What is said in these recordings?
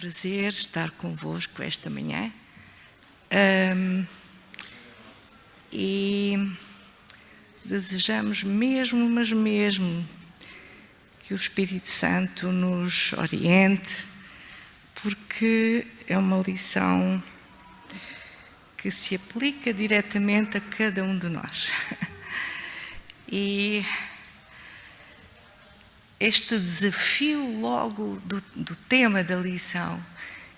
prazer estar convosco esta manhã. E desejamos mesmo, mas mesmo, que o Espírito Santo nos oriente, porque é uma lição que se aplica diretamente a cada um de nós. E este desafio logo do tema da lição,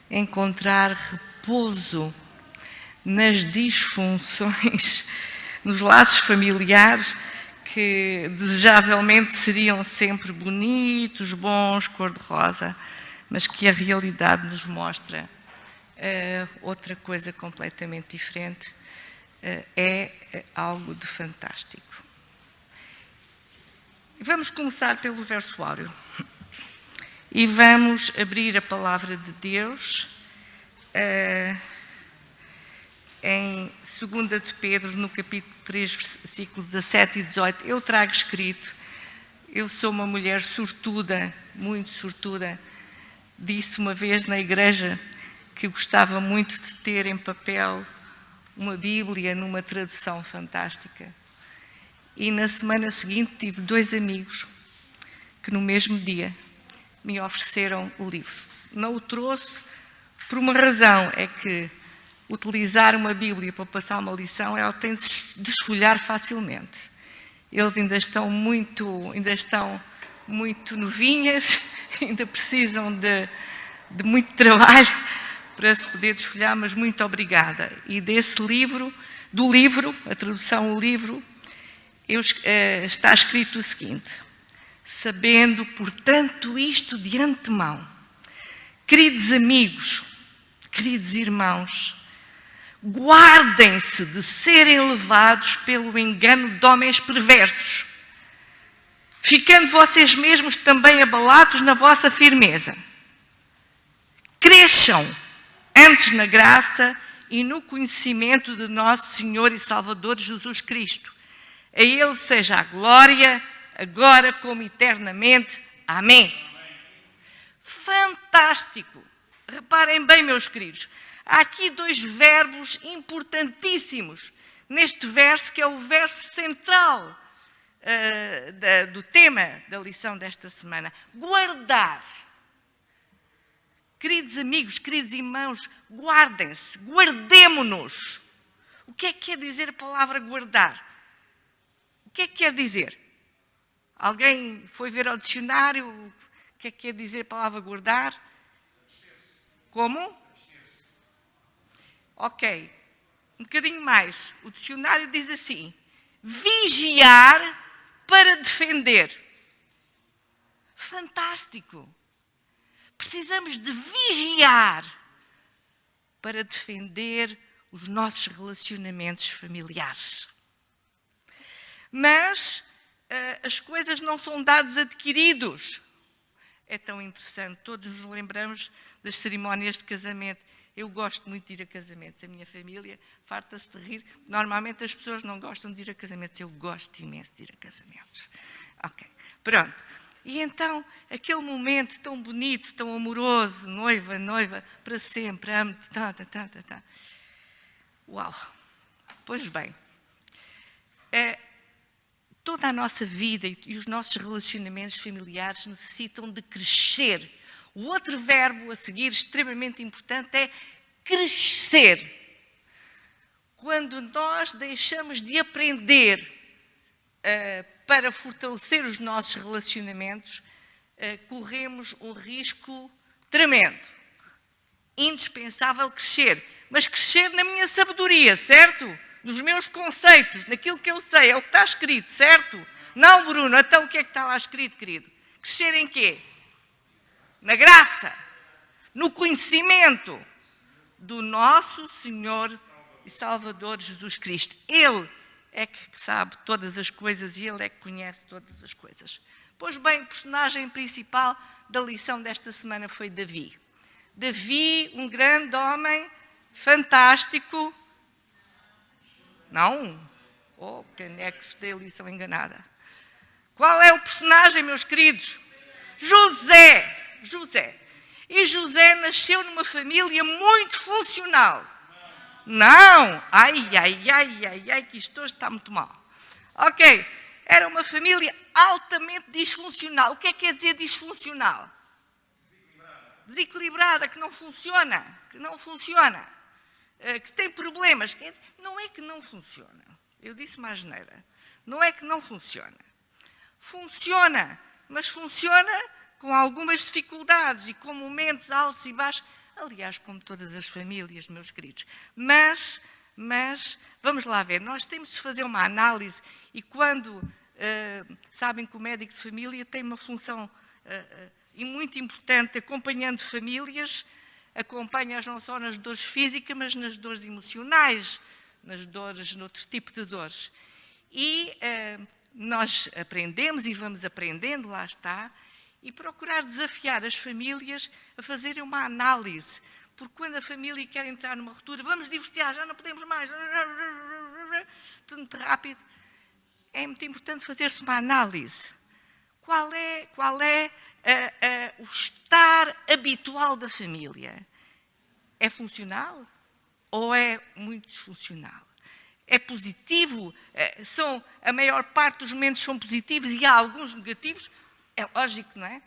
encontrar repouso nas disfunções, nos laços familiares, que desejavelmente seriam sempre bonitos, bons, cor-de-rosa, mas que a realidade nos mostra outra coisa completamente diferente, é algo de fantástico. Vamos começar pelo verso áureo e vamos abrir a palavra de Deus em 2 de Pedro, no capítulo 3, versículos 17 e 18. Eu trago escrito, eu sou uma mulher sortuda, muito sortuda. Disse uma vez na igreja que gostava muito de ter em papel uma Bíblia numa tradução fantástica. E na semana seguinte tive 2 amigos que no mesmo dia me ofereceram o livro. Não o trouxe por uma razão, é que utilizar uma Bíblia para passar uma lição, ela tem de desfolhar facilmente. Eles ainda estão muito novinhas, ainda precisam de muito trabalho para se poder desfolhar, mas muito obrigada. E desse livro, a tradução, o livro, está escrito o seguinte: sabendo, portanto, isto de antemão, queridos amigos, queridos irmãos, guardem-se de serem levados pelo engano de homens perversos, ficando vocês mesmos também abalados na vossa firmeza. Cresçam antes na graça e no conhecimento de nosso Senhor e Salvador Jesus Cristo. A Ele seja a glória, agora como eternamente. Amém. Fantástico! Reparem bem, meus queridos, há aqui 2 verbos importantíssimos neste verso, que é o verso central do tema da lição desta semana. Guardar. Queridos amigos, queridos irmãos, guardem-se, guardemo-nos. O que é que quer dizer a palavra guardar? O que é que quer dizer? Alguém foi ver ao dicionário o que é que quer dizer a palavra guardar? Como? Ok, um bocadinho mais. O dicionário diz assim: vigiar para defender. Fantástico! Precisamos de vigiar para defender os nossos relacionamentos familiares. Mas as coisas não são dados adquiridos. É tão interessante, todos nos lembramos das cerimónias de casamento. Eu gosto muito de ir a casamentos, a minha família farta-se de rir. Normalmente as pessoas não gostam de ir a casamentos, eu gosto imenso de ir a casamentos. Ok, pronto. E então, aquele momento tão bonito, tão amoroso, noiva, para sempre, amo-te, Uau! Pois bem, toda a nossa vida e os nossos relacionamentos familiares necessitam de crescer. O outro verbo a seguir, extremamente importante, é crescer. Quando nós deixamos de aprender para fortalecer os nossos relacionamentos, corremos um risco tremendo. Indispensável crescer. Mas crescer na minha sabedoria, certo? Nos meus conceitos, naquilo que eu sei, é o que está escrito, certo? Não, Bruno, então o que é que está lá escrito, querido? Crescer em quê? Na graça, no conhecimento do nosso Senhor e Salvador Jesus Cristo. Ele é que sabe todas as coisas e Ele é que conhece todas as coisas. Pois bem, o personagem principal da lição desta semana foi Davi. Davi, um grande homem, fantástico. Não? Oh, canecos da lição enganada. Qual é o personagem, meus queridos? José. E José nasceu numa família muito funcional. Não! Ai, que isto hoje está muito mal. Ok, era uma família altamente disfuncional. O que é que quer dizer disfuncional? Desequilibrada, que não funciona, que tem problemas. Não é que não funciona. Eu disse uma asneira. Não é que não funciona. Funciona, mas funciona com algumas dificuldades e com momentos altos e baixos. Aliás, como todas as famílias, meus queridos. Mas vamos lá ver, nós temos de fazer uma análise e quando, sabem que o médico de família tem uma função e muito importante, acompanhando famílias, acompanha-as não só nas dores físicas, mas nas dores emocionais, noutro tipo de dores. E nós aprendemos e vamos aprendendo, lá está, e procurar desafiar as famílias a fazerem uma análise. Porque quando a família quer entrar numa ruptura, vamos divorciar, já não podemos mais, tudo muito rápido. É muito importante fazer-se uma análise. Qual é o estar habitual da família? É funcional ou é muito disfuncional? É positivo? A maior parte dos momentos são positivos e há alguns negativos? É lógico, não é?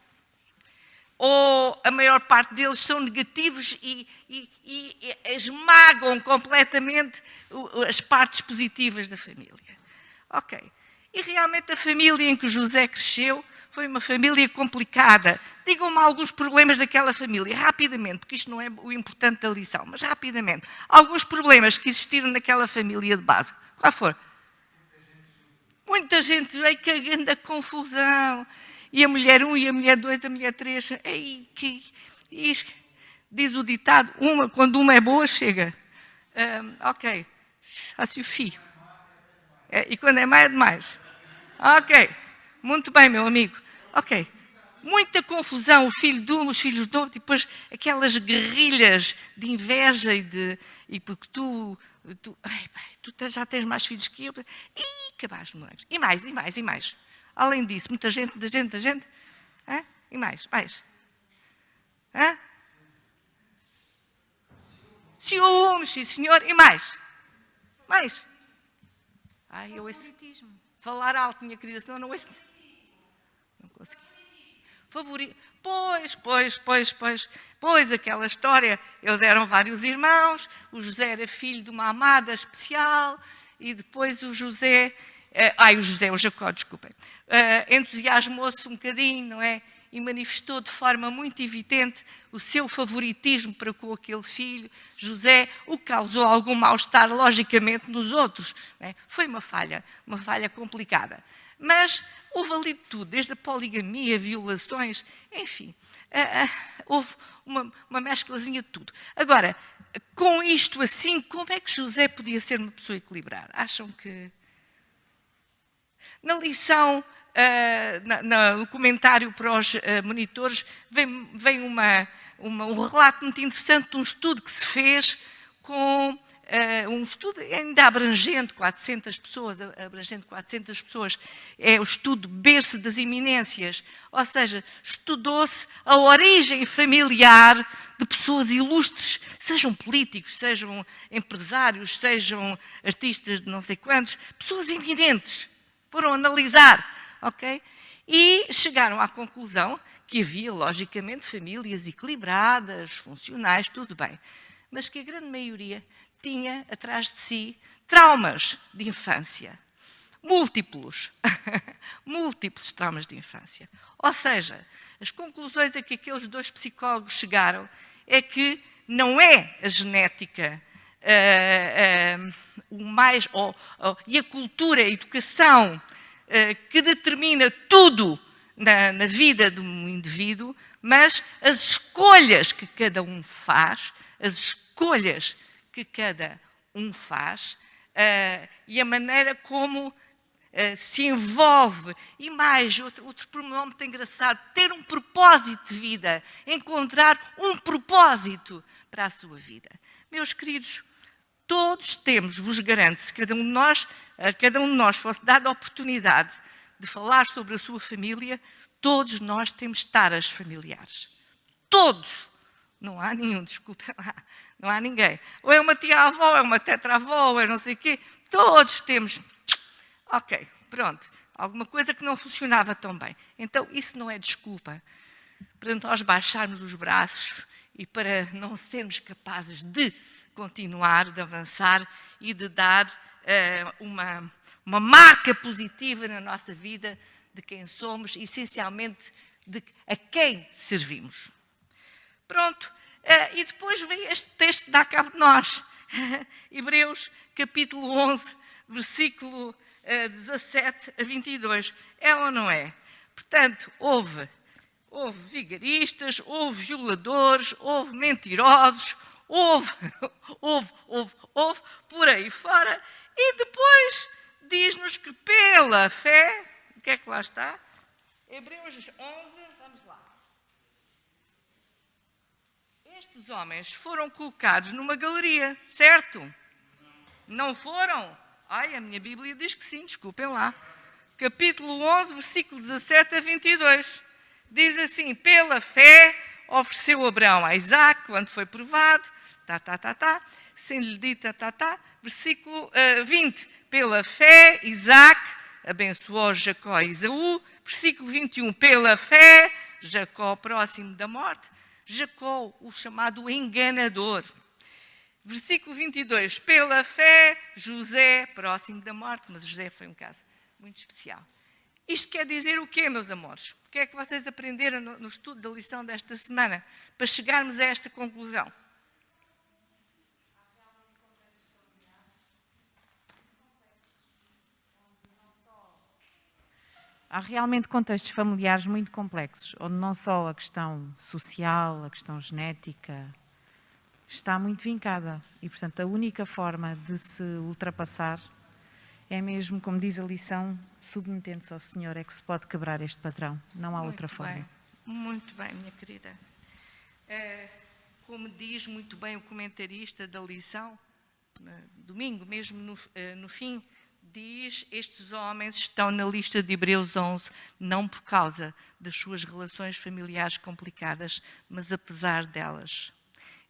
Ou a maior parte deles são negativos e esmagam completamente as partes positivas da família. Ok. E realmente a família em que José cresceu foi uma família complicada. Digam-me alguns problemas daquela família, rapidamente, porque isto não é o importante da lição, mas rapidamente. Alguns problemas que existiram naquela família de base. Qual foi? Muita gente veio cagando a confusão. E a mulher 1, e a mulher 2, a mulher 3. Diz o ditado, quando uma é boa, chega. Ok. Assim o fio. E quando é má, é demais. Ok. Muito bem, meu amigo. Ok. Muita confusão, o filho de um, os filhos de outro, e depois aquelas guerrilhas de inveja e porque tu já tens mais filhos que eu. E acabaste, moleques. E mais. Além disso, muita gente. Hã? E mais. Hã? Ciúmes, sim, senhor. E mais. Ai, eu ouço. Falar alto, minha querida, senão não ouço. Não consegui. Pois, aquela história. Eles eram vários irmãos. O José era filho de uma amada especial. E depois o Jacó, desculpem. Entusiasmou-se um bocadinho, não é? E manifestou de forma muito evidente o seu favoritismo para com aquele filho, José, o que causou algum mal-estar, logicamente, nos outros. Não é? Foi uma falha complicada. Mas houve ali de tudo, desde a poligamia, violações, enfim, houve uma mesclazinha de tudo. Agora, com isto assim, como é que José podia ser uma pessoa equilibrada? Acham que... Na lição, no comentário para os monitores, vem um relato muito interessante de um estudo que se fez com um estudo ainda abrangente, 400 pessoas, é o estudo berço das iminências, ou seja, estudou-se a origem familiar de pessoas ilustres, sejam políticos, sejam empresários, sejam artistas de não sei quantos, pessoas eminentes. Foram analisar, ok? E chegaram à conclusão que havia, logicamente, famílias equilibradas, funcionais, tudo bem. Mas que a grande maioria tinha atrás de si traumas de infância. Múltiplos traumas de infância. Ou seja, as conclusões a que aqueles dois psicólogos chegaram é que não é a genética e a cultura, a educação que determina tudo na vida de um indivíduo, mas as escolhas que cada um faz, e a maneira como se envolve. E mais, outro pormenor muito engraçado, ter um propósito de vida, encontrar um propósito para a sua vida. Meus queridos, todos temos, vos garanto, se cada um de nós fosse dada a oportunidade de falar sobre a sua família, todos nós temos taras familiares. Todos. Não há nenhum, desculpem lá. Não há ninguém. Ou é uma tia-avó, é uma tetra-avó, ou é não sei o quê. Todos temos. Ok, pronto. Alguma coisa que não funcionava tão bem. Então, isso não é desculpa para nós baixarmos os braços e para não sermos capazes de continuar, de avançar e de dar uma marca positiva na nossa vida de quem somos, essencialmente de a quem servimos. Pronto, e depois vem este texto que dá cabo de nós. Hebreus, capítulo 11, versículo 17 a 22. É ou não é? Portanto, houve vigaristas, houve violadores, houve mentirosos, houve por aí fora. E depois diz-nos que pela fé, o que é que lá está? Hebreus 11, vamos lá. Estes homens foram colocados numa galeria, certo? Não foram? Ai, a minha Bíblia diz que sim, desculpem lá. Capítulo 11, versículo 17 a 22. Diz assim, pela fé ofereceu Abraão a Isaac, quando foi provado, sendo lhe dito, versículo 20. Pela fé, Isaac abençoou Jacó e Esaú. Versículo 21. Pela fé, Jacó próximo da morte. Jacó, o chamado enganador. Versículo 22. Pela fé, José próximo da morte. Mas José foi um caso muito especial. Isto quer dizer o quê, meus amores? O que é que vocês aprenderam no estudo da lição desta semana para chegarmos a esta conclusão? Há realmente contextos familiares muito complexos, onde não só a questão social, a questão genética está muito vincada. E, portanto, a única forma de se ultrapassar é mesmo, como diz a lição, submetendo-se ao Senhor, é que se pode quebrar este padrão. Não há outra forma. Muito bem, minha querida. Como diz muito bem o comentarista da lição, domingo mesmo no fim, diz, estes homens estão na lista de Hebreus 11, não por causa das suas relações familiares complicadas, mas apesar delas.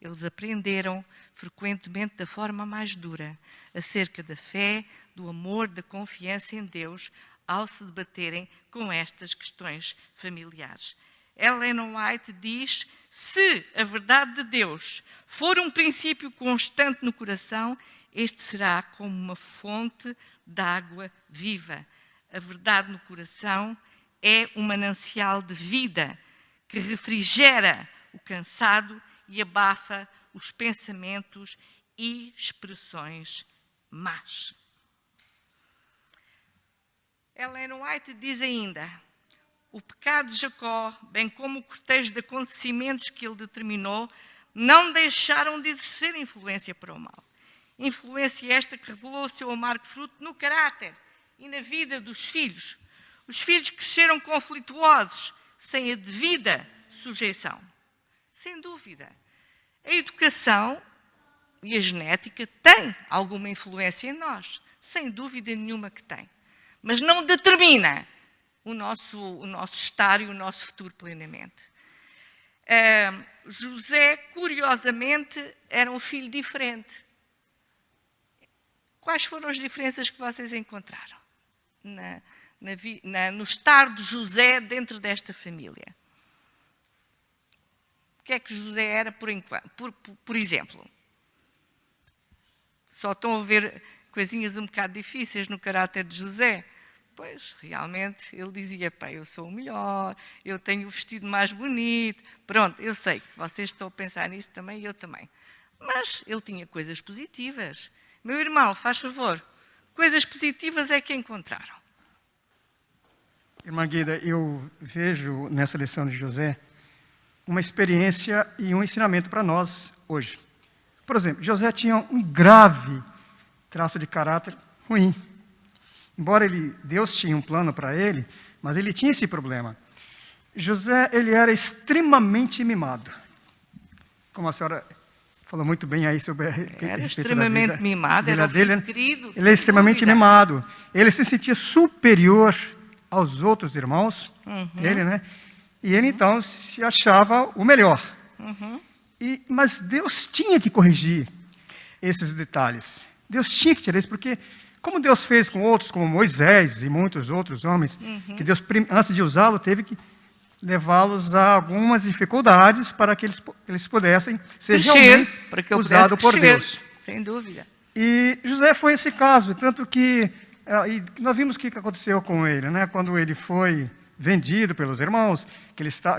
Eles aprenderam frequentemente da forma mais dura acerca da fé, do amor, da confiança em Deus, ao se debaterem com estas questões familiares. Ellen White diz, se a verdade de Deus for um princípio constante no coração, este será como uma fonte de água viva. A verdade no coração é um manancial de vida que refrigera o cansado e abafa os pensamentos e expressões más. Ellen White diz ainda, o pecado de Jacó, bem como o cortejo de acontecimentos que ele determinou, não deixaram de exercer influência para o mal. Influência esta que revelou o seu amargo fruto no caráter e na vida dos filhos. Os filhos cresceram conflituosos, sem a devida sujeição. Sem dúvida. A educação e a genética têm alguma influência em nós. Sem dúvida nenhuma que tem. Mas não determina o nosso estar e o nosso futuro plenamente. José, curiosamente, era um filho diferente. Quais foram as diferenças que vocês encontraram no estar de José dentro desta família? O que é que José era, por exemplo? Só estão a ver coisinhas um bocado difíceis no caráter de José. Pois, realmente, ele dizia, pai, eu sou o melhor, eu tenho o vestido mais bonito. Pronto, eu sei que vocês estão a pensar nisso também e eu também. Mas ele tinha coisas positivas. Meu irmão, faz favor, coisas positivas é que encontraram. Irmã Guida, eu vejo nessa lição de José uma experiência e um ensinamento para nós hoje. Por exemplo, José tinha um grave traço de caráter ruim. Embora Deus tinha um plano para ele, mas ele tinha esse problema. José, ele era extremamente mimado. Como a senhora falou muito bem aí sobre a era extremamente mimado, era dele, querido. Ele é extremamente mimado. Ele se sentia superior aos outros irmãos dele, né? E ele, então, se achava o melhor. Mas Deus tinha que corrigir esses detalhes. Deus tinha que tirar isso, porque como Deus fez com outros, como Moisés e muitos outros homens, que Deus, antes de usá-lo, teve que levá-los a algumas dificuldades para que eles pudessem ser realmente usados por Deus. Sem dúvida. E José foi esse caso, tanto que nós vimos o que aconteceu com ele, né? Quando ele foi vendido pelos irmãos,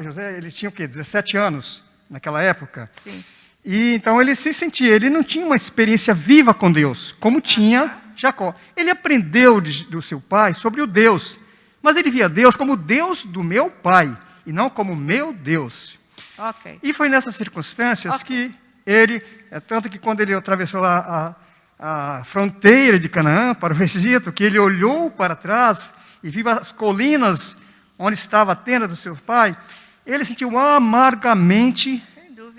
José ele tinha o quê? 17 anos naquela época. Sim. E então ele se sentia, ele não tinha uma experiência viva com Deus, como tinha Jacó. Ele aprendeu do seu pai sobre o Deus, mas ele via Deus como o Deus do meu pai, e não como meu Deus. Ok. E foi nessas circunstâncias que ele, tanto que quando ele atravessou lá a fronteira de Canaã para o Egito, que ele olhou para trás e viu as colinas onde estava a tenda do seu pai, ele sentiu amargamente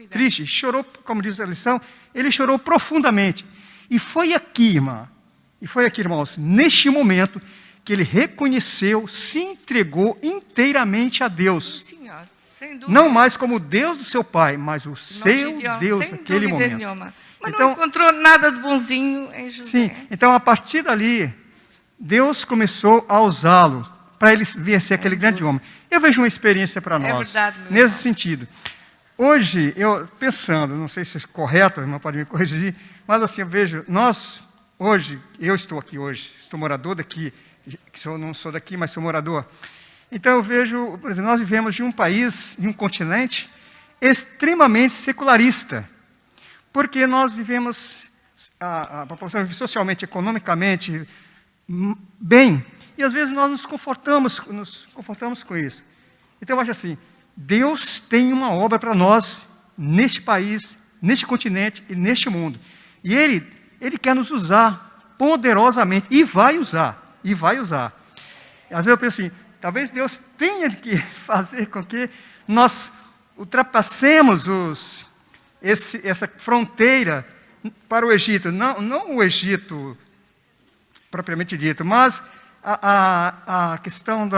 triste, chorou, como diz a lição, ele chorou profundamente. E foi aqui, irmãos, neste momento, que ele reconheceu, se entregou inteiramente a Deus. Sim, senhor, sem dúvida. Não mais como Deus do seu pai, mas o seu Deus naquele momento. Nenhuma. Mas então, não encontrou nada de bonzinho em José. Sim, então a partir dali, Deus começou a usá-lo para ele vir a ser aquele grande homem. Eu vejo uma experiência para nós, nesse sentido. Hoje, eu pensando, não sei se é correto, a irmã pode me corrigir, mas assim, eu vejo, eu estou aqui hoje, sou morador daqui, não sou daqui, mas sou morador. Então eu vejo, por exemplo, nós vivemos de um país, de um continente extremamente secularista, porque nós vivemos, a população vive socialmente, economicamente bem, e às vezes nós nos confortamos com isso. Então eu acho assim, Deus tem uma obra para nós, neste país, neste continente e neste mundo. E Ele quer nos usar poderosamente, e vai usar. Às vezes eu penso assim, talvez Deus tenha que fazer com que nós ultrapassemos essa fronteira para o Egito. Não o Egito propriamente dito, mas a questão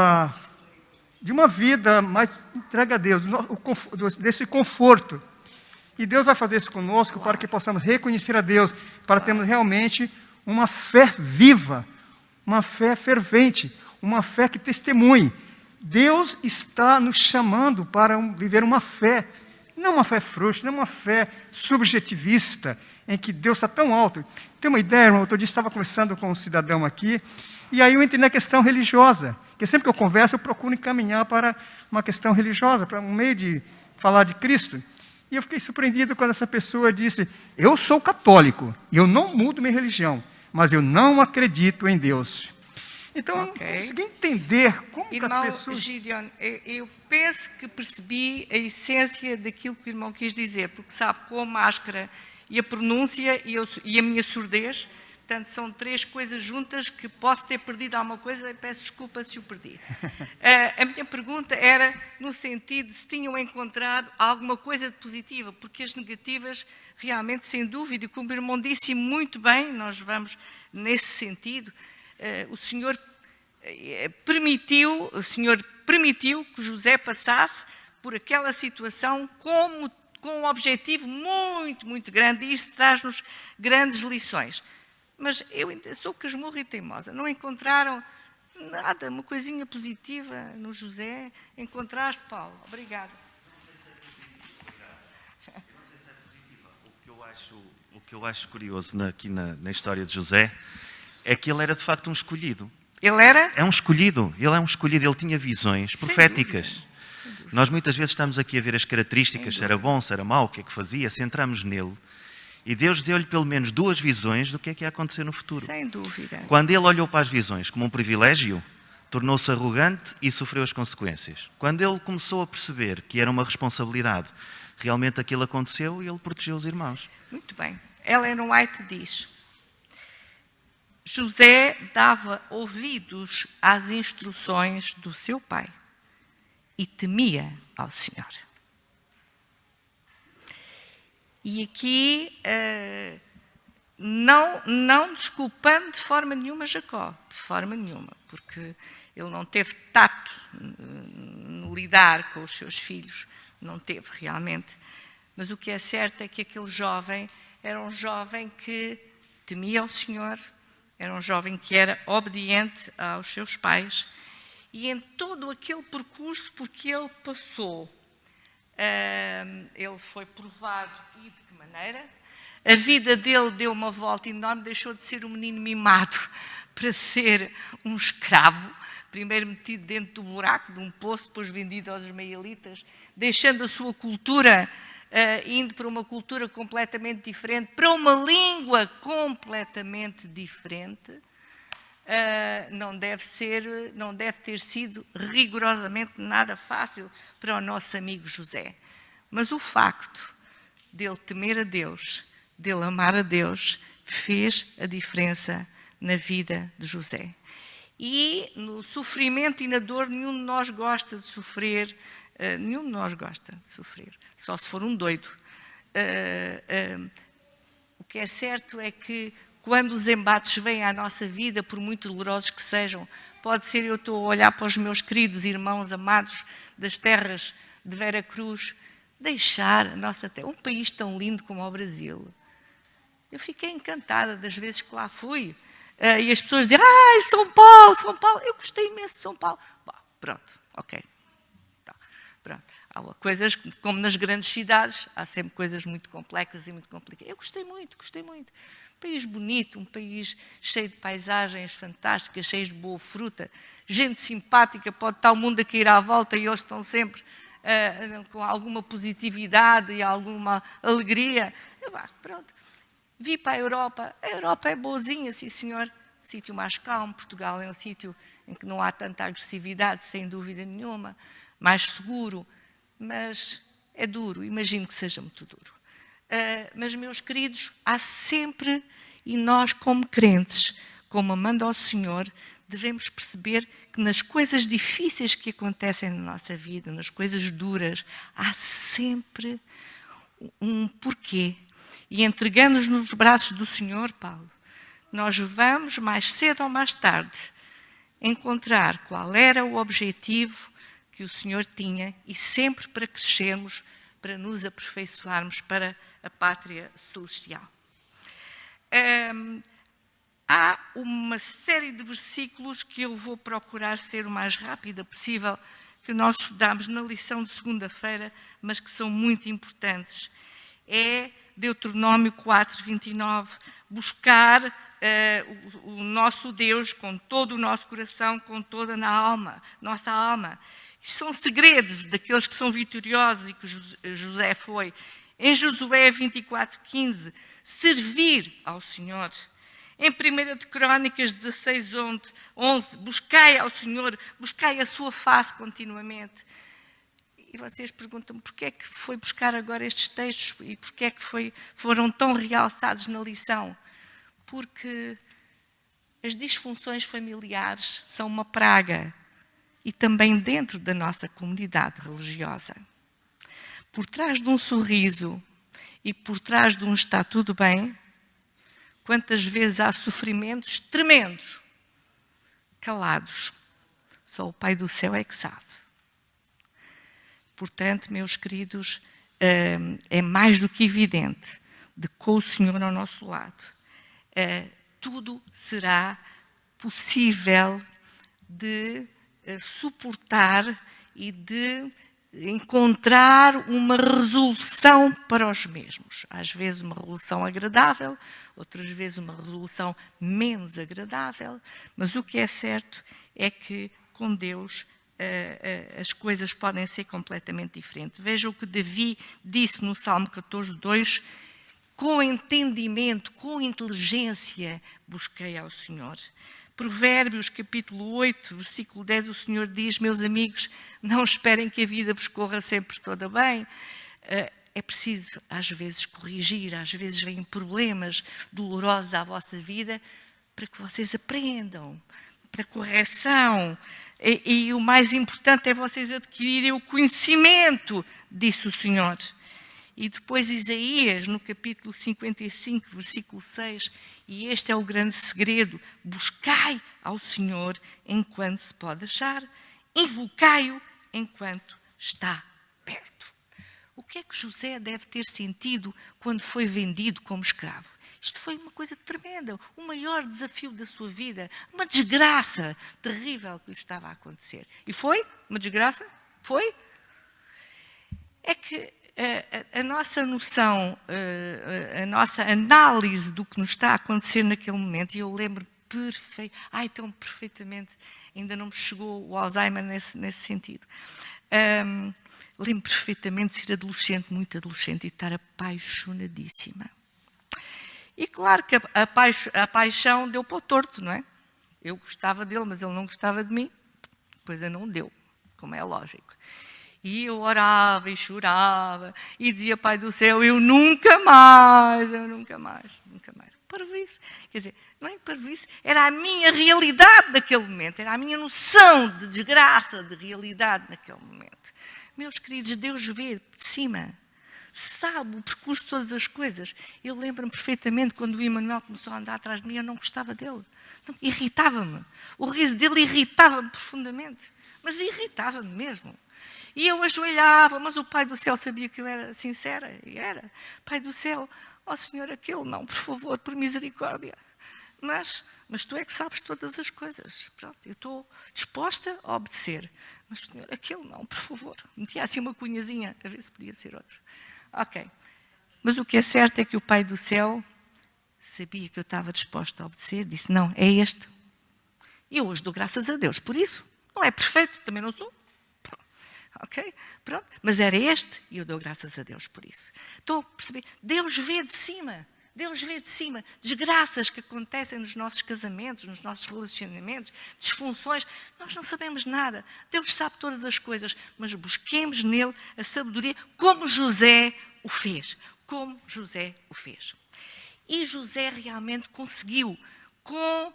de uma vida mais entregue a Deus, desse conforto. E Deus vai fazer isso conosco para que possamos reconhecer a Deus, para termos realmente uma fé viva, uma fé fervente, uma fé que testemunhe. Deus está nos chamando para viver uma fé, não uma fé frouxa, não uma fé subjetivista, em que Deus está tão alto. Tem uma ideia, irmão, outro dia estava conversando com um cidadão aqui, e aí eu entrei na questão religiosa, porque sempre que eu converso, eu procuro encaminhar para uma questão religiosa, para um meio de falar de Cristo. E eu fiquei surpreendido quando essa pessoa disse, eu sou católico, e eu não mudo minha religião, mas eu não acredito em Deus. Então, eu não consegui entender como que as pessoas... Gideon, eu penso que percebi a essência daquilo que o irmão quis dizer, porque sabe, com a máscara e a pronúncia e a minha surdez, portanto, são três coisas juntas que posso ter perdido alguma coisa e peço desculpa se o perdi. A minha pergunta era no sentido de se tinham encontrado alguma coisa de positiva, porque as negativas, realmente, sem dúvida, e como o irmão disse muito bem, nós vamos nesse sentido, o Senhor permitiu que José passasse por aquela situação com um objetivo muito, muito grande, e isso traz-nos grandes lições. Mas eu ainda sou casmurra e teimosa. Não encontraram nada, uma coisinha positiva no José? Encontraste, Paulo? Obrigada. O que eu acho curioso aqui na história de José é que ele era de facto um escolhido. Ele era? É um escolhido. Ele é um escolhido. Ele tinha visões proféticas. Nós muitas vezes estamos aqui a ver as características, se era bom, se era mau, o que é que fazia, centramos nele. E Deus deu-lhe pelo menos 2 visões do que é que ia acontecer no futuro. Sem dúvida. Quando ele olhou para as visões como um privilégio, tornou-se arrogante e sofreu as consequências. Quando ele começou a perceber que era uma responsabilidade, realmente aquilo aconteceu e ele protegeu os irmãos. Muito bem. Ellen White diz, José dava ouvidos às instruções do seu pai e temia ao Senhor. E aqui, não desculpando de forma nenhuma Jacó, de forma nenhuma, porque ele não teve tato no lidar com os seus filhos, não teve realmente. Mas o que é certo é que aquele jovem era um jovem que temia o Senhor, era um jovem que era obediente aos seus pais, e em todo aquele percurso por que ele passou, ele foi provado e de que maneira? A vida dele deu uma volta enorme, deixou de ser um menino mimado para ser um escravo, primeiro metido dentro do buraco de um poço, depois vendido aos ismaelitas, deixando a sua cultura, indo para uma cultura completamente diferente, para uma língua completamente diferente. Não deve ter sido rigorosamente nada fácil para o nosso amigo José. Mas o facto dele temer a Deus, dele amar a Deus, fez a diferença na vida de José. E no sofrimento e na dor, nenhum de nós gosta de sofrer, só se for um doido. O que é certo é que quando os embates vêm à nossa vida, por muito dolorosos que sejam, pode ser eu estou a olhar para os meus queridos irmãos amados das terras de Veracruz, deixar a nossa terra, um país tão lindo como o Brasil. Eu fiquei encantada das vezes que lá fui. E as pessoas dizem, ai, São Paulo, São Paulo. Eu gostei imenso de São Paulo. Bom, pronto, ok. Tá, pronto. Há coisas, como nas grandes cidades, há sempre coisas muito complexas e muito complicadas. Eu gostei muito, gostei muito. Um país bonito, um país cheio de paisagens fantásticas, cheio de boa fruta, gente simpática, pode estar o mundo a cair à volta e eles estão sempre com alguma positividade e alguma alegria. Pronto. Vi para a Europa é boazinha, sim senhor, sítio mais calmo, Portugal é um sítio em que não há tanta agressividade, sem dúvida nenhuma, mais seguro, mas é duro, imagino que seja muito duro. Mas, meus queridos, há sempre, e nós como crentes, como amando ao Senhor, devemos perceber que nas coisas difíceis que acontecem na nossa vida, nas coisas duras, há sempre um porquê. E entregando-nos nos braços do Senhor, Paulo, nós vamos, mais cedo ou mais tarde, encontrar qual era o objetivo que o Senhor tinha e sempre para crescermos, para nos aperfeiçoarmos para a pátria celestial. Há uma série de versículos que eu vou procurar ser o mais rápida possível, que nós estudamos na lição de segunda-feira, mas que são muito importantes. É Deuteronômio 4:29, buscar o nosso Deus com todo o nosso coração, com toda nossa alma. Isto são segredos daqueles que são vitoriosos e que José foi. Em Josué 24:15, servir ao Senhor. Em 1 de Crónicas 16:11, buscai ao Senhor, buscai a sua face continuamente. E vocês perguntam-me porquê é que foi buscar agora estes textos e porquê é que foram tão realçados na lição? Porque as disfunções familiares são uma praga e também dentro da nossa comunidade religiosa. Por trás de um sorriso e por trás de um está tudo bem, quantas vezes há sofrimentos tremendos, calados. Só o Pai do Céu é que sabe. Portanto, meus queridos, é mais do que evidente de que com o Senhor ao nosso lado, tudo será possível de suportar e de encontrar uma resolução para os mesmos. Às vezes uma resolução agradável, outras vezes uma resolução menos agradável, mas o que é certo é que com Deus as coisas podem ser completamente diferentes. Veja o que Davi disse no Salmo 14:2, com entendimento, com inteligência, busquei ao Senhor. Provérbios, capítulo 8, versículo 10, o Senhor diz, meus amigos, não esperem que a vida vos corra sempre toda bem. É preciso, às vezes, corrigir, às vezes vêm problemas dolorosos à vossa vida para que vocês aprendam, para correção. E o mais importante é vocês adquirirem o conhecimento, disse o Senhor. E depois Isaías, no capítulo 55, versículo 6, e este é o grande segredo, buscai ao Senhor enquanto se pode achar, invocai-o enquanto está perto. O que é que José deve ter sentido quando foi vendido como escravo? Isto foi uma coisa tremenda, o maior desafio da sua vida, uma desgraça terrível que lhe estava a acontecer. E foi? Uma desgraça? Foi? É que a nossa noção, a nossa análise do que nos está a acontecer naquele momento, e eu lembro tão perfeitamente, ainda não me chegou o Alzheimer nesse sentido. Lembro perfeitamente de ser adolescente, muito adolescente, e estar apaixonadíssima. E claro que a paixão deu para o torto, não é? Eu gostava dele, mas ele não gostava de mim. Pois não deu, como é lógico. E eu orava e chorava e dizia, Pai do céu, eu nunca mais. Parvoíce. Quer dizer, não é parvoíce, era a minha realidade naquele momento, era a minha noção de desgraça, de realidade naquele momento. Meus queridos, Deus vê de cima, sabe o percurso de todas as coisas. Eu lembro-me perfeitamente quando o Emanuel começou a andar atrás de mim, eu não gostava dele. Irritava-me. O riso dele irritava-me profundamente. Mas irritava-me mesmo. E eu ajoelhava, mas o Pai do Céu sabia que eu era sincera. E era. Pai do Céu, ó Senhor, aquele não, por favor, por misericórdia. Mas tu é que sabes todas as coisas. Pronto, eu estou disposta a obedecer. Mas, Senhor, aquele não, por favor. Metia assim uma cunhazinha, a ver se podia ser outro. Ok. Mas o que é certo é que o Pai do Céu sabia que eu estava disposta a obedecer. Disse, não, é este. E eu hoje dou graças a Deus por isso. Não é perfeito, também não sou. Ok? Pronto. Mas era este e eu dou graças a Deus por isso. Estou a perceber? Deus vê de cima. Deus vê de cima desgraças que acontecem nos nossos casamentos, nos nossos relacionamentos, disfunções. Nós não sabemos nada. Deus sabe todas as coisas, mas busquemos nele a sabedoria como José o fez. Como José o fez. E José realmente conseguiu, com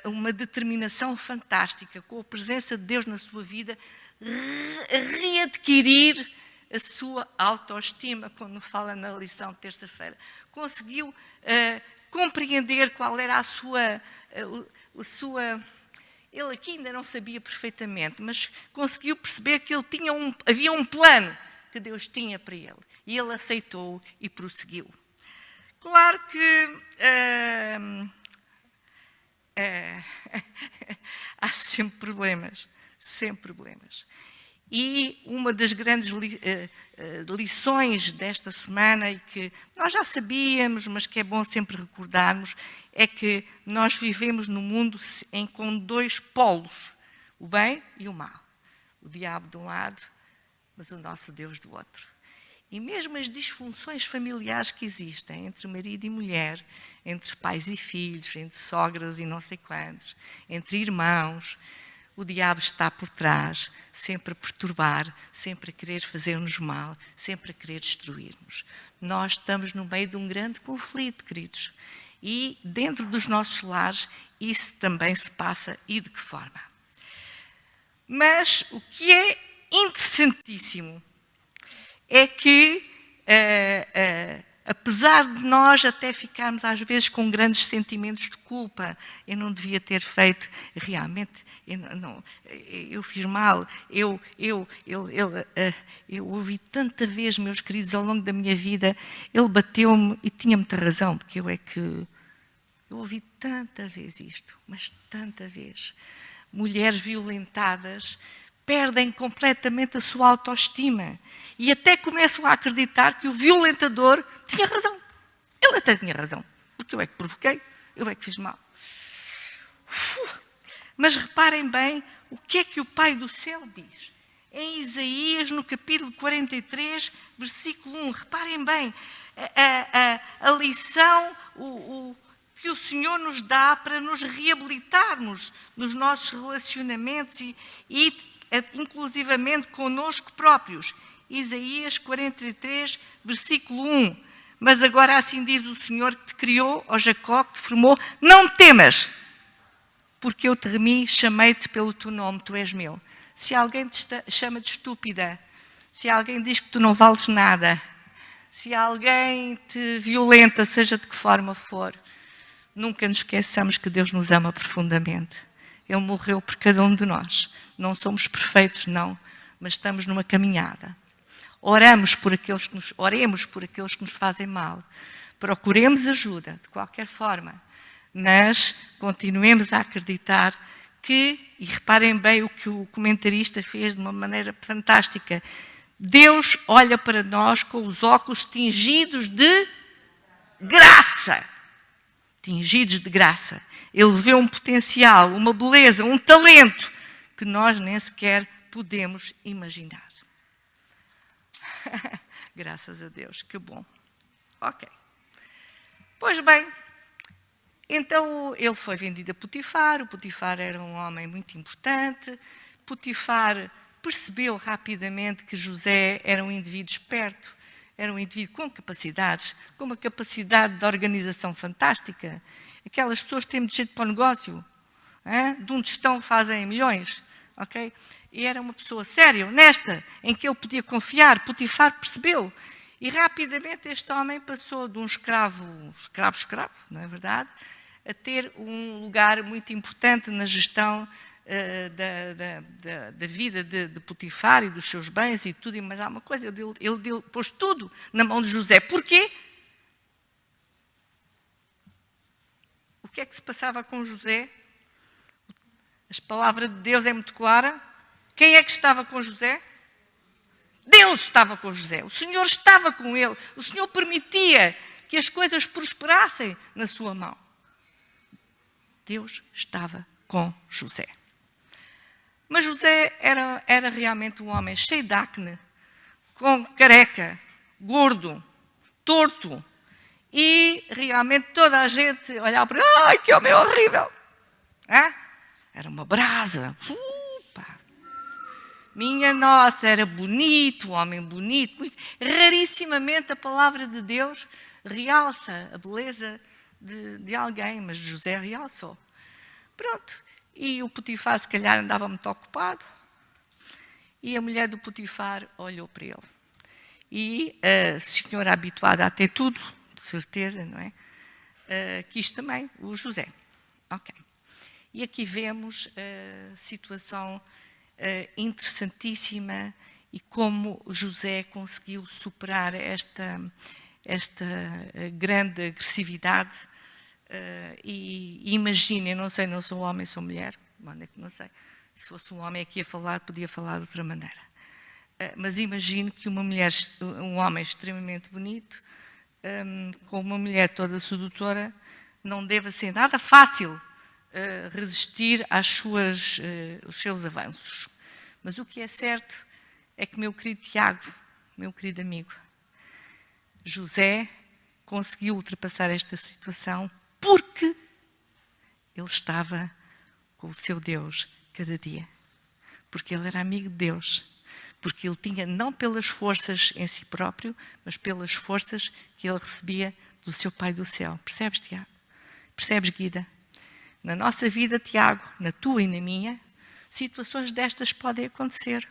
uma determinação fantástica, com a presença de Deus na sua vida, readquirir a sua autoestima, quando fala na lição de terça-feira. Conseguiu compreender qual era a sua... Ele aqui ainda não sabia perfeitamente, mas conseguiu perceber que havia um plano que Deus tinha para ele. E ele aceitou e prosseguiu. Claro que há sempre problemas. Sempre problemas. E uma das grandes lições desta semana, e que nós já sabíamos, mas que é bom sempre recordarmos, é que nós vivemos num mundo com dois polos, o bem e o mal. O diabo de um lado, mas o nosso Deus do outro. E mesmo as disfunções familiares que existem entre marido e mulher, entre pais e filhos, entre sogras e não sei quantos, entre irmãos, o diabo está por trás, sempre a perturbar, sempre a querer fazer-nos mal, sempre a querer destruir-nos. Nós estamos no meio de um grande conflito, queridos. E dentro dos nossos lares isso também se passa, e de que forma? Mas o que é interessantíssimo é que, apesar de nós até ficarmos às vezes com grandes sentimentos de culpa, eu não devia ter feito, realmente, eu fiz mal, eu ouvi tanta vez, meus queridos, ao longo da minha vida, ele bateu-me e tinha muita razão, porque eu ouvi tanta vez isto, mas tanta vez. Mulheres violentadas perdem completamente a sua autoestima e até começam a acreditar que o violentador tinha razão. Ele até tinha razão, porque eu é que provoquei, eu é que fiz mal. Mas reparem bem o que é que o Pai do Céu diz. Em Isaías, no capítulo 43, versículo 1. Reparem bem a lição que o Senhor nos dá para nos reabilitarmos nos nossos relacionamentos e inclusivamente connosco próprios. Isaías 43, versículo 1. Mas agora assim diz o Senhor que te criou, ó Jacó, que te formou, não temas, porque eu te remi, chamei-te pelo teu nome, tu és meu. Se alguém te chama de estúpida, se alguém diz que tu não vales nada, se alguém te violenta, seja de que forma for, nunca nos esqueçamos que Deus nos ama profundamente. Ele morreu por cada um de nós. Não somos perfeitos, não, mas estamos numa caminhada. oremos por aqueles que nos fazem mal. Procuremos ajuda, de qualquer forma. Mas continuemos a acreditar que, e reparem bem o que o comentarista fez de uma maneira fantástica, Deus olha para nós com os óculos tingidos de graça. Tingidos de graça. Ele vê um potencial, uma beleza, um talento que nós nem sequer podemos imaginar. Graças a Deus, que bom. Ok. Pois bem, então ele foi vendido a Potifar. O Potifar era um homem muito importante. Potifar percebeu rapidamente que José era um indivíduo esperto, era um indivíduo com capacidades, com uma capacidade de organização fantástica. Aquelas pessoas que têm muito jeito para o negócio, de um tostão fazem milhões, ok? E era uma pessoa séria, honesta, em que ele podia confiar. Potifar percebeu. E rapidamente este homem passou de um escravo, não é verdade? A ter um lugar muito importante na gestão da vida de Potifar e dos seus bens e tudo. Mas há uma coisa, ele pôs tudo na mão de José. Porquê? O que é que se passava com José? A palavra de Deus é muito clara. Quem é que estava com José? Deus estava com José. O Senhor estava com ele. O Senhor permitia que as coisas prosperassem na sua mão. Deus estava com José. Mas José era realmente um homem cheio de acne, com careca, gordo, torto. E realmente toda a gente olhava para ele. Ai, que homem horrível! Era uma brasa. Minha nossa, era bonito, um homem bonito. Muito. Rarissimamente a palavra de Deus realça a beleza de alguém, mas José realçou. Pronto. E o Potifar, se calhar, andava muito ocupado. E a mulher do Potifar olhou para ele. E a senhora habituada a ter tudo, de certeza, não é? Quis também o José. Ok. E aqui vemos a situação interessantíssima e como José conseguiu superar esta grande agressividade. E imaginem, não sei, não sou homem, sou mulher, não sei. Se fosse um homem aqui a falar, podia falar de outra maneira. Mas imagino que um homem extremamente bonito, com uma mulher toda sedutora, não deva ser nada fácil resistir aos seus avanços. Mas o que é certo é que, meu querido Tiago, meu querido amigo, José conseguiu ultrapassar esta situação porque ele estava com o seu Deus cada dia. Porque ele era amigo de Deus. Porque ele tinha, não pelas forças em si próprio, mas pelas forças que ele recebia do seu Pai do céu. Percebes, Tiago? Percebes, Guida? Na nossa vida, Tiago, na tua e na minha, situações destas podem acontecer.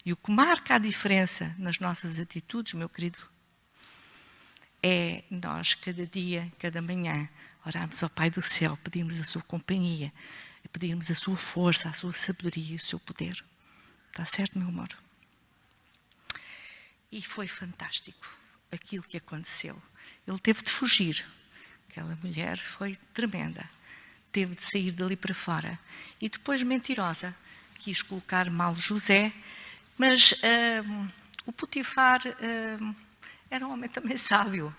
E o que marca a diferença nas nossas atitudes, meu querido, é nós, cada dia, cada manhã, orarmos ao Pai do céu, pedirmos a sua companhia, pedirmos a sua força, a sua sabedoria e o seu poder. Está certo, meu amor? E foi fantástico aquilo que aconteceu. Ele teve de fugir. Aquela mulher foi tremenda. Teve de sair dali para fora. E depois, mentirosa, quis colocar mal José, mas o Potifar era um homem também sábio,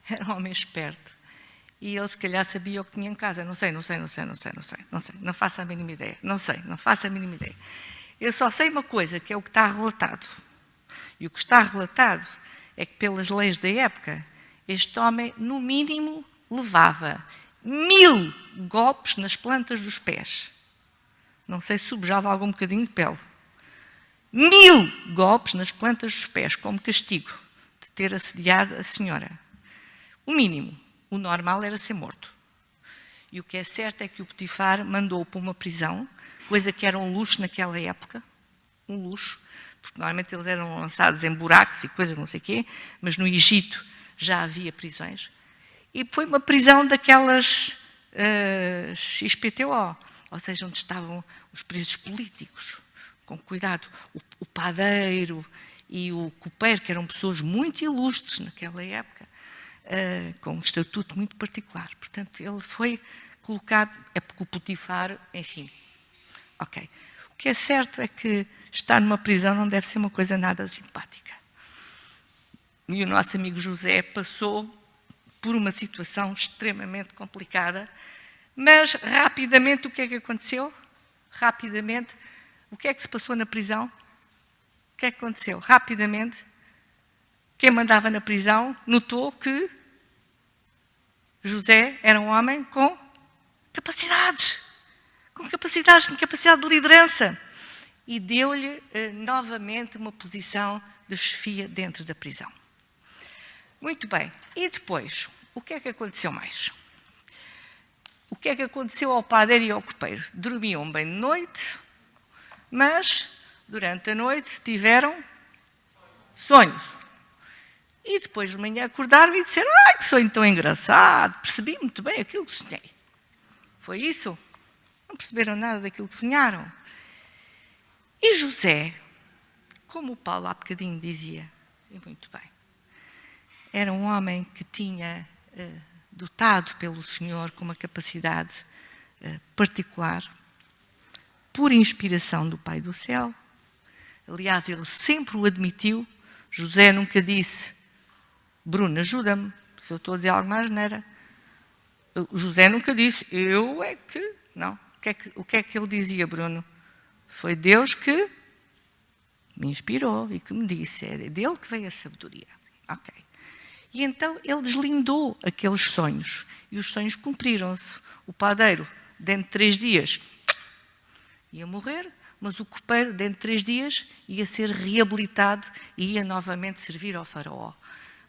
era um homem esperto. E ele, se calhar, sabia o que tinha em casa. Não sei, não faço a mínima ideia. Não faço a mínima ideia. Eu só sei uma coisa, que é o que está relatado. E o que está relatado é que, pelas leis da época, este homem, no mínimo, levava 1000 golpes nas plantas dos pés. Não sei se subjava algum bocadinho de pele. 1000 golpes nas plantas dos pés, como castigo de ter assediado a senhora. O mínimo. O normal era ser morto. E o que é certo é que o Potifar mandou-o para uma prisão, coisa que era um luxo naquela época. Um luxo. Porque normalmente eles eram lançados em buracos e coisas não sei o quê, mas no Egito já havia prisões. E foi uma prisão daquelas XPTO, ou seja, onde estavam os presos políticos, com cuidado, o padeiro e o copeiro, que eram pessoas muito ilustres naquela época, com um estatuto muito particular. Portanto, ele foi colocado, é porque o Potifar, enfim. Ok. O que é certo é que estar numa prisão não deve ser uma coisa nada simpática. E o nosso amigo José passou por uma situação extremamente complicada, mas rapidamente o que é que aconteceu? Rapidamente, o que é que se passou na prisão? O que é que aconteceu? Rapidamente, quem mandava na prisão notou que José era um homem com capacidade de liderança, e deu-lhe novamente uma posição de chefia dentro da prisão. Muito bem, e depois, o que é que aconteceu mais? O que é que aconteceu ao padeiro e ao copeiro? Dormiam bem de noite, mas durante a noite tiveram sonhos. E depois de manhã acordaram e disseram: ai, que sonho tão engraçado, percebi muito bem aquilo que sonhei. Foi isso? Não perceberam nada daquilo que sonharam. E José, como o Paulo há bocadinho dizia, e muito bem, era um homem que tinha, dotado pelo Senhor com uma capacidade particular, por inspiração do Pai do Céu. Aliás, ele sempre o admitiu. José nunca disse: Bruno, ajuda-me, se eu estou a dizer algo mais asneira. José nunca disse: eu é que... Não. O que é que ele dizia, Bruno? Foi Deus que me inspirou e que me disse. É dele que veio a sabedoria. Ok. E então ele deslindou aqueles sonhos. E os sonhos cumpriram-se. O padeiro, dentro de 3 dias, ia morrer, mas o copeiro, dentro de 3 dias, ia ser reabilitado e ia novamente servir ao faraó.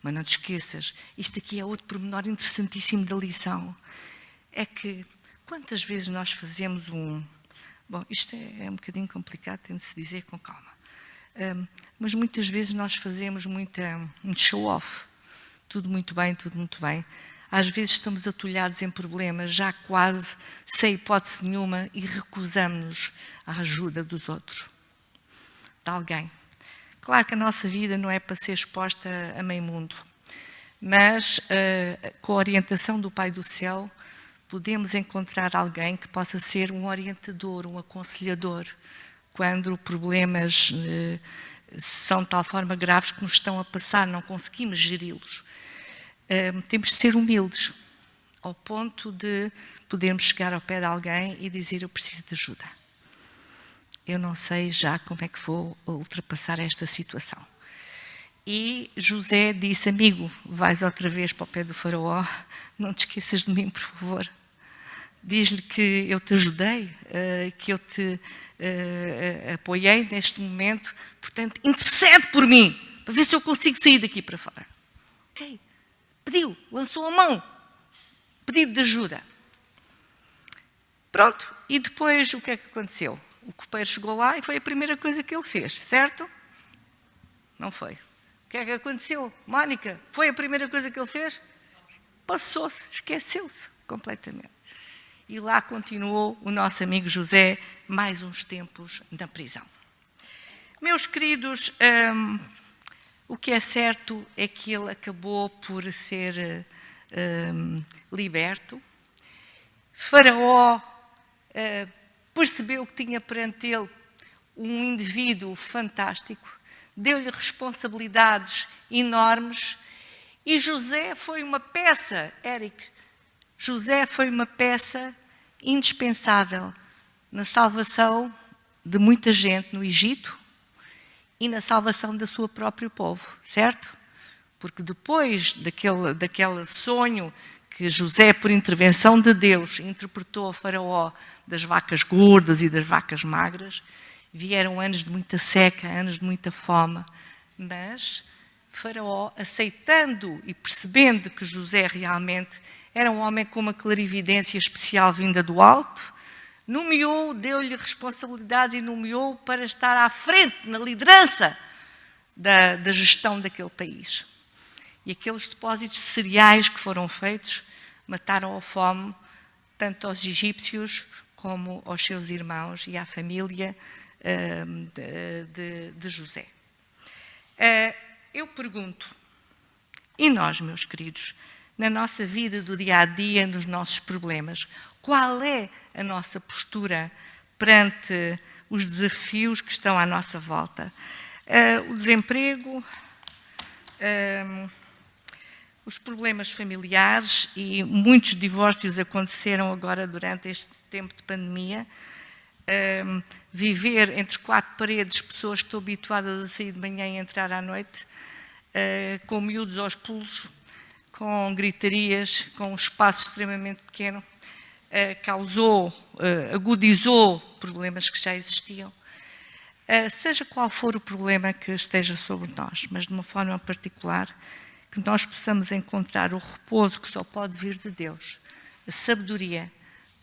Mas não te esqueças, isto aqui é outro pormenor interessantíssimo da lição. É que, quantas vezes nós fazemos Bom, isto é um bocadinho complicado, tem de se dizer com calma. Mas muitas vezes nós fazemos muito show-off. Tudo muito bem, tudo muito bem. Às vezes estamos atolhados em problemas, já quase sem hipótese nenhuma, e recusamos-nos à ajuda dos outros, de alguém. Claro que a nossa vida não é para ser exposta a meio mundo, mas com a orientação do Pai do Céu, podemos encontrar alguém que possa ser um orientador, um aconselhador, quando problemas são de tal forma graves que nos estão a passar, não conseguimos geri-los. Temos de ser humildes, ao ponto de podermos chegar ao pé de alguém e dizer: eu preciso de ajuda. Eu não sei já como é que vou ultrapassar esta situação. E José disse: amigo, vais outra vez para o pé do faraó, não te esqueças de mim, por favor. Diz-lhe que eu te ajudei, que eu te apoiei neste momento, portanto, intercede por mim, para ver se eu consigo sair daqui para fora. Ok? Pediu, lançou a mão, pedido de ajuda. Pronto, e depois o que é que aconteceu? O copeiro chegou lá e foi a primeira coisa que ele fez, certo? Não foi. O que é que aconteceu? Mónica, foi a primeira coisa que ele fez? Passou-se, esqueceu-se completamente. E lá continuou o nosso amigo José mais uns tempos na prisão. Meus queridos, o que é certo é que ele acabou por ser liberto. Faraó percebeu que tinha perante ele um indivíduo fantástico, deu-lhe responsabilidades enormes, e José foi uma peça, José foi uma peça indispensável na salvação de muita gente no Egito e na salvação do seu próprio povo, certo? Porque depois daquele sonho que José, por intervenção de Deus, interpretou ao faraó das vacas gordas e das vacas magras, vieram anos de muita seca, anos de muita fome, mas Faraó, aceitando e percebendo que José realmente era um homem com uma clarividência especial vinda do alto, nomeou, deu-lhe responsabilidades e nomeou para estar à frente, na liderança da gestão daquele país. E aqueles depósitos de cereais que foram feitos mataram a fome tanto aos egípcios como aos seus irmãos e à família de José. Eu pergunto, e nós, meus queridos, na nossa vida do dia a dia, nos nossos problemas, qual é a nossa postura perante os desafios que estão à nossa volta? O desemprego, os problemas familiares, e muitos divórcios aconteceram agora durante este tempo de pandemia. Viver entre 4 paredes, pessoas que estão habituadas a sair de manhã e entrar à noite, com miúdos aos pulos, com gritarias, com um espaço extremamente pequeno, agudizou problemas que já existiam. Seja qual for o problema que esteja sobre nós, mas de uma forma particular, que nós possamos encontrar o repouso que só pode vir de Deus, a sabedoria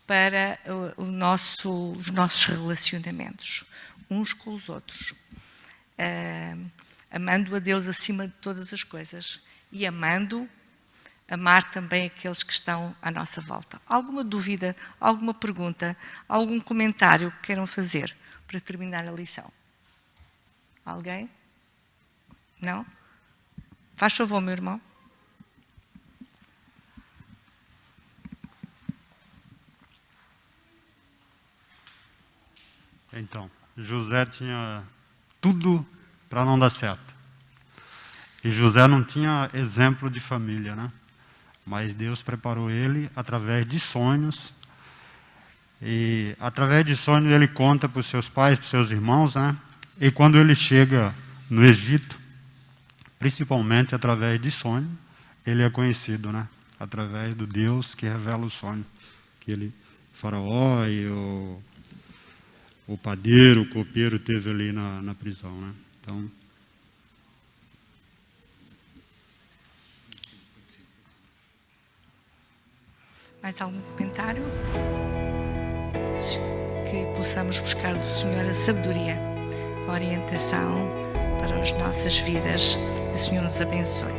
para os nossos relacionamentos, uns com os outros, amando a Deus acima de todas as coisas e amar também aqueles que estão à nossa volta. Alguma dúvida, alguma pergunta, algum comentário que queiram fazer para terminar a lição? Alguém? Não? Faz favor, meu irmão. Então, José tinha tudo para não dar certo. E José não tinha exemplo de família, né? Mas Deus preparou ele através de sonhos. E através de sonhos ele conta para os seus pais, para os seus irmãos, né? E quando ele chega no Egito, principalmente através de sonho, ele é conhecido, né? Através do Deus que revela o sonho. Que ele, Faraó e o padeiro, o copeiro teve ali na prisão, né? Então, mais algum comentário? Que possamos buscar do Senhor a sabedoria, a orientação para as nossas vidas. Que o Senhor nos abençoe.